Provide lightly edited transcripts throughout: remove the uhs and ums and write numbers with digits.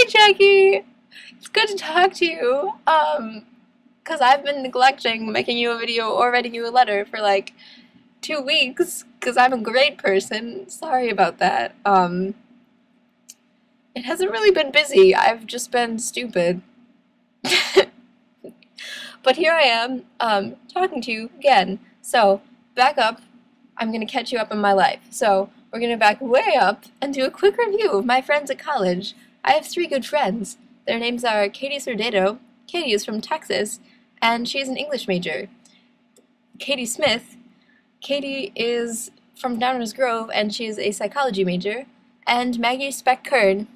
Jackie! It's good to talk to you. Because I've been neglecting making you a video or writing you a letter for like 2 weeks, because I'm a great person. Sorry about that. It hasn't really been busy. I've just been stupid. But here I am, talking to you again. So, back up. I'm going to catch you up in my life. So, we're going to back way up and do a quick review of my friends at college. I have 3 good friends. Their names are Katie Sordato. Katie is from Texas, and she's an English major. Katie Smith. Katie is from Downers Grove, and she is a psychology major. And Maggie Speck-Kern.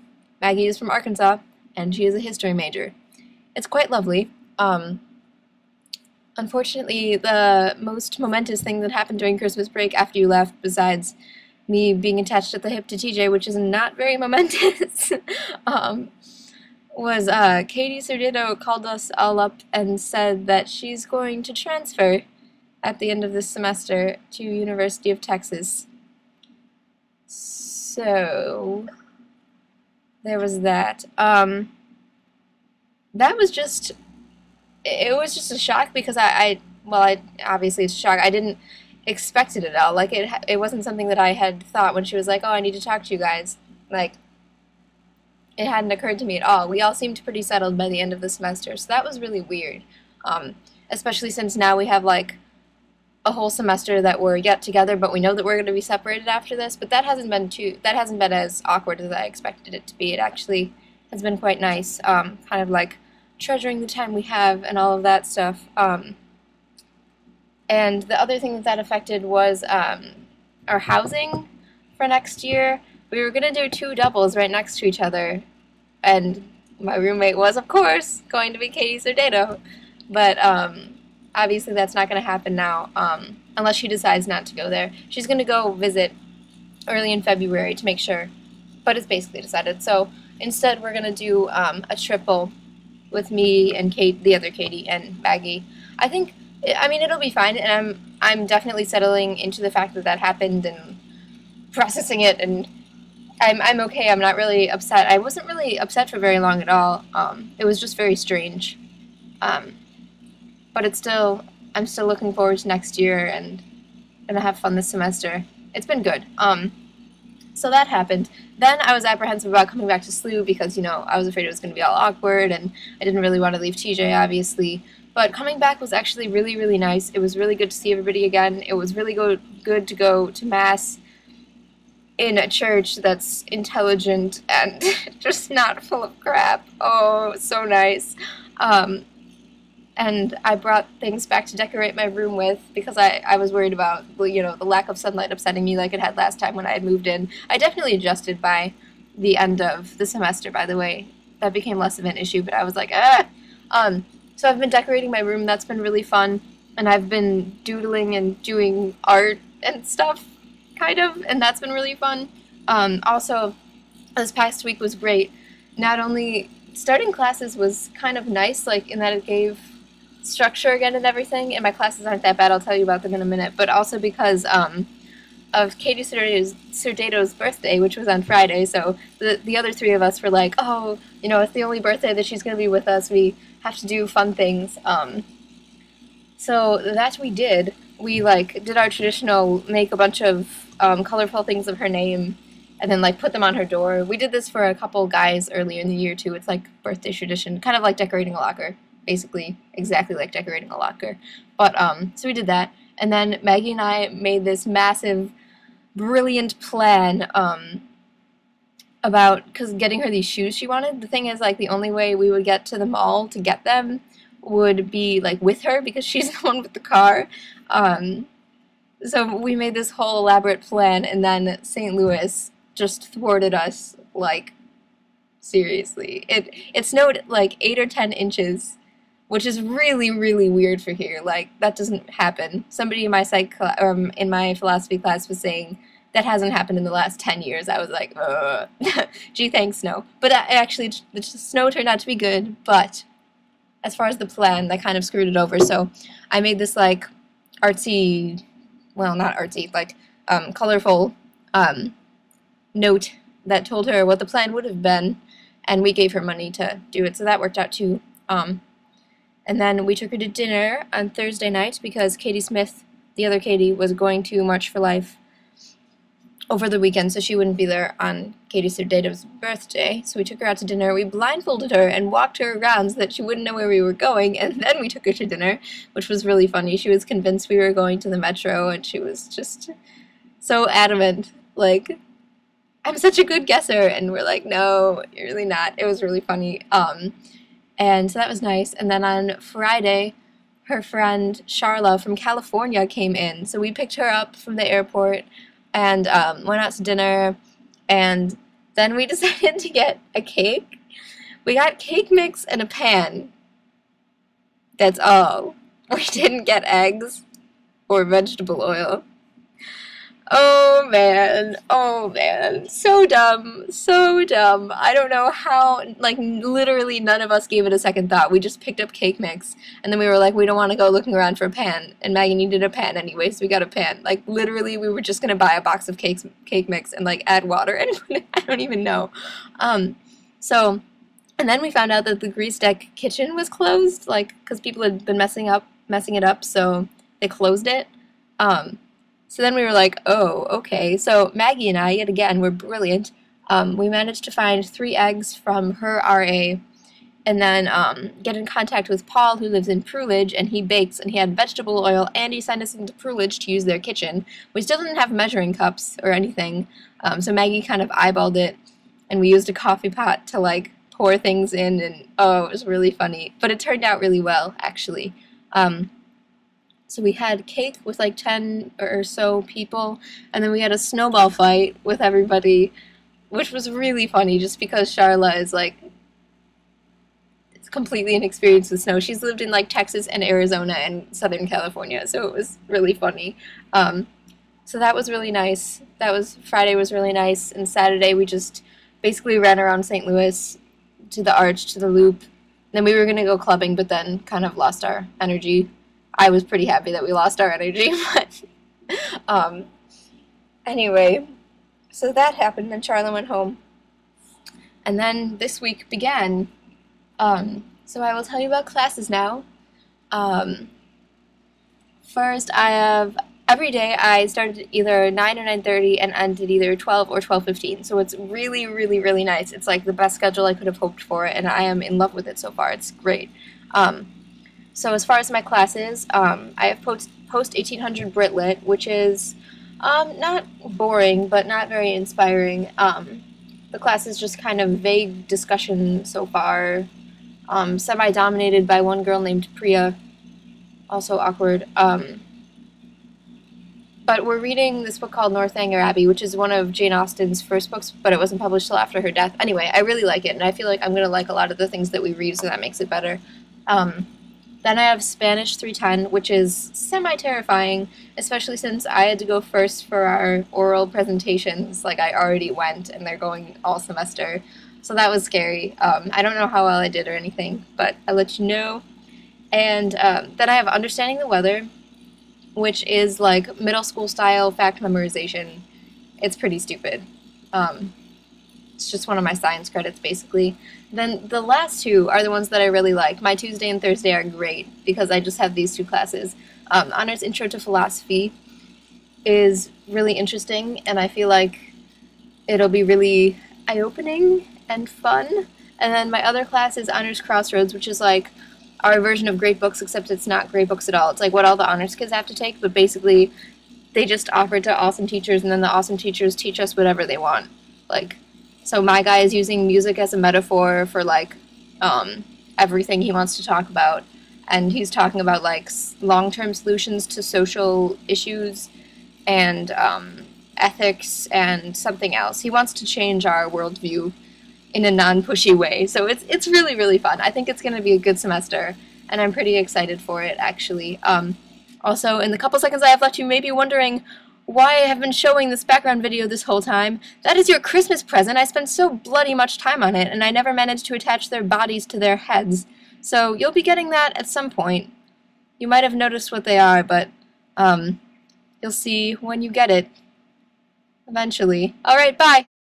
Maggie is from Arkansas, and she is a history major. It's quite lovely. Unfortunately, the most momentous thing that happened during Christmas break after you left, besides me being attached at the hip to TJ, which is not very momentous, was Katie Sordato called us all up and said that she's going to transfer at the end of this semester to University of Texas. So, there was that. That was just... It was just a shock because obviously it's a shock. I didn't expect it at all. Like, it wasn't something that I had thought when she was like, oh, I need to talk to you guys. Like, it hadn't occurred to me at all. We all seemed pretty settled by the end of the semester, so that was really weird. Especially since now we have, like, a whole semester that we're yet together, but we know that we're going to be separated after this, but that hasn't been as awkward as I expected it to be. It actually has been quite nice, kind of like treasuring the time we have and all of that stuff. And the other thing that affected was our housing for next year. We were going to do 2 doubles right next to each other, and my roommate was, of course, going to be Katie Sordato, but obviously that's not going to happen now, unless she decides not to go there. She's going to go visit early in February to make sure, but it's basically decided. So instead we're going to do a triple with me and the other Katie and Maggie. I mean, it'll be fine, and I'm definitely settling into the fact that that happened and processing it, and I'm okay. I'm not really upset. I wasn't really upset for very long at all. It was just very strange. But I'm still looking forward to next year and gonna have fun this semester. It's been good. So that happened. Then I was apprehensive about coming back to SLU because, you know, I was afraid it was going to be all awkward, and I didn't really want to leave TJ, obviously. But coming back was actually really, really nice. It was really good to see everybody again. It was really good to go to Mass in a church that's intelligent and just not full of crap. Oh, so nice. And I brought things back to decorate my room with because I was worried about, you know, the lack of sunlight upsetting me like it had last time when I had moved in. I definitely adjusted by the end of the semester, by the way. That became less of an issue, but I was like, ah! So I've been decorating my room. That's been really fun. And I've been doodling and doing art and stuff, kind of, and that's been really fun. Also, this past week was great. Not only starting classes was kind of nice, like in that it gave structure again and everything, and my classes aren't that bad, I'll tell you about them in a minute, but also because of Katie Sordato's birthday, which was on Friday, so the other 3 of us were like, oh, you know, it's the only birthday that she's going to be with us, we have to do fun things. So that we did. We, like, did our traditional make a bunch of colorful things of her name, and then, like, put them on her door. We did this for a couple guys earlier in the year, too. It's, like, birthday tradition, kind of like decorating a locker. Basically, exactly like decorating a locker. But, so we did that. And then Maggie and I made this massive, brilliant plan, about, because getting her these shoes she wanted. The thing is, like, the only way we would get to the mall to get them would be, like, with her, because she's the one with the car. So we made this whole elaborate plan, and then St. Louis just thwarted us, like, seriously. It snowed, like, 8 or 10 inches, which is really, really weird for here. Like, that doesn't happen. Somebody in my in my philosophy class was saying that hasn't happened in the last 10 years. I was like, gee, thanks, snow. But actually, the snow turned out to be good, but as far as the plan, that kind of screwed it over. So I made this, like, artsy, well, not artsy, like, colorful note that told her what the plan would have been and we gave her money to do it, so that worked out too. And then we took her to dinner on Thursday night because Katie Smith, the other Katie, was going to March for Life over the weekend, so she wouldn't be there on Katie Surdato's birthday. So we took her out to dinner. We blindfolded her and walked her around so that she wouldn't know where we were going, and then we took her to dinner, which was really funny. She was convinced we were going to the Metro, and she was just so adamant, like, I'm such a good guesser, and we're like, no, you're really not. It was really funny. And so that was nice. And then on Friday, her friend Charla from California came in, so we picked her up from the airport and went out to dinner, and then we decided to get a cake. We got cake mix and a pan. That's all. We didn't get eggs or vegetable oil. Oh man, so dumb, so dumb. I don't know how, like, literally none of us gave it a second thought. We just picked up cake mix, and then we were like, we don't want to go looking around for a pan, and Maggie needed a pan anyway, so we got a pan. Like, literally, we were just gonna buy a box of cake mix and, like, add water, and I don't even know. And then we found out that the Grease Deck kitchen was closed, like, because people had been messing it up, so they closed it. So then we were like, oh, okay. So Maggie and I, yet again, were brilliant. We managed to find 3 eggs from her RA, and then get in contact with Paul, who lives in Prulidge, and he bakes, and he had vegetable oil, and he sent us into Prulidge to use their kitchen. We still didn't have measuring cups or anything, so Maggie kind of eyeballed it, and we used a coffee pot to, like, pour things in, and oh, it was really funny. But it turned out really well, actually. So we had cake with like 10 or so people, and then we had a snowball fight with everybody, which was really funny just because Charla is like completely inexperienced with snow. She's lived in like Texas and Arizona and Southern California, so it was really funny. So that was really nice. Friday was really nice, and Saturday we just basically ran around St. Louis to the Arch, to the Loop. Then we were going to go clubbing, but then kind of lost our energy. I was pretty happy that we lost our energy, but anyway, so that happened, and Charla went home. And then this week began. So I will tell you about classes now. First, every day I started at either 9 or 9:30 and ended either 12 or 12:15. So it's really, really, really nice. It's like the best schedule I could have hoped for, and I am in love with it so far. It's great. So as far as my classes, I have post 1800 Brit Lit, which is not boring, but not very inspiring. The class is just kind of vague discussion so far, semi-dominated by one girl named Priya, also awkward. But we're reading this book called Northanger Abbey, which is one of Jane Austen's first books, but it wasn't published till after her death. Anyway, I really like it, and I feel like I'm going to like a lot of the things that we read, so that makes it better. Then I have Spanish 310, which is semi-terrifying, especially since I had to go first for our oral presentations. Like, I already went, and they're going all semester. So that was scary. I don't know how well I did or anything, but I'll let you know. And then I have Understanding the Weather, which is like middle school style fact memorization. It's pretty stupid. It's just one of my science credits, basically. Then the last 2 are the ones that I really like. My Tuesday and Thursday are great because I just have these 2 classes. Honors Intro to Philosophy is really interesting, and I feel like it'll be really eye-opening and fun. And then my other class is Honors Crossroads, which is like our version of Great Books, except it's not Great Books at all. It's like what all the honors kids have to take, but basically they just offer it to awesome teachers, and then the awesome teachers teach us whatever they want. Like, so my guy is using music as a metaphor for, like, everything he wants to talk about. And he's talking about, like, long-term solutions to social issues and ethics and something else. He wants to change our worldview in a non-pushy way. So it's really, really fun. I think it's going to be a good semester, and I'm pretty excited for it, actually. Also, in the couple seconds I have left, you may be wondering why I have been showing this background video this whole time. That is your Christmas present. I spent so bloody much time on it, and I never managed to attach their bodies to their heads. So you'll be getting that at some point. You might have noticed what they are, but you'll see when you get it. Eventually. Alright, bye!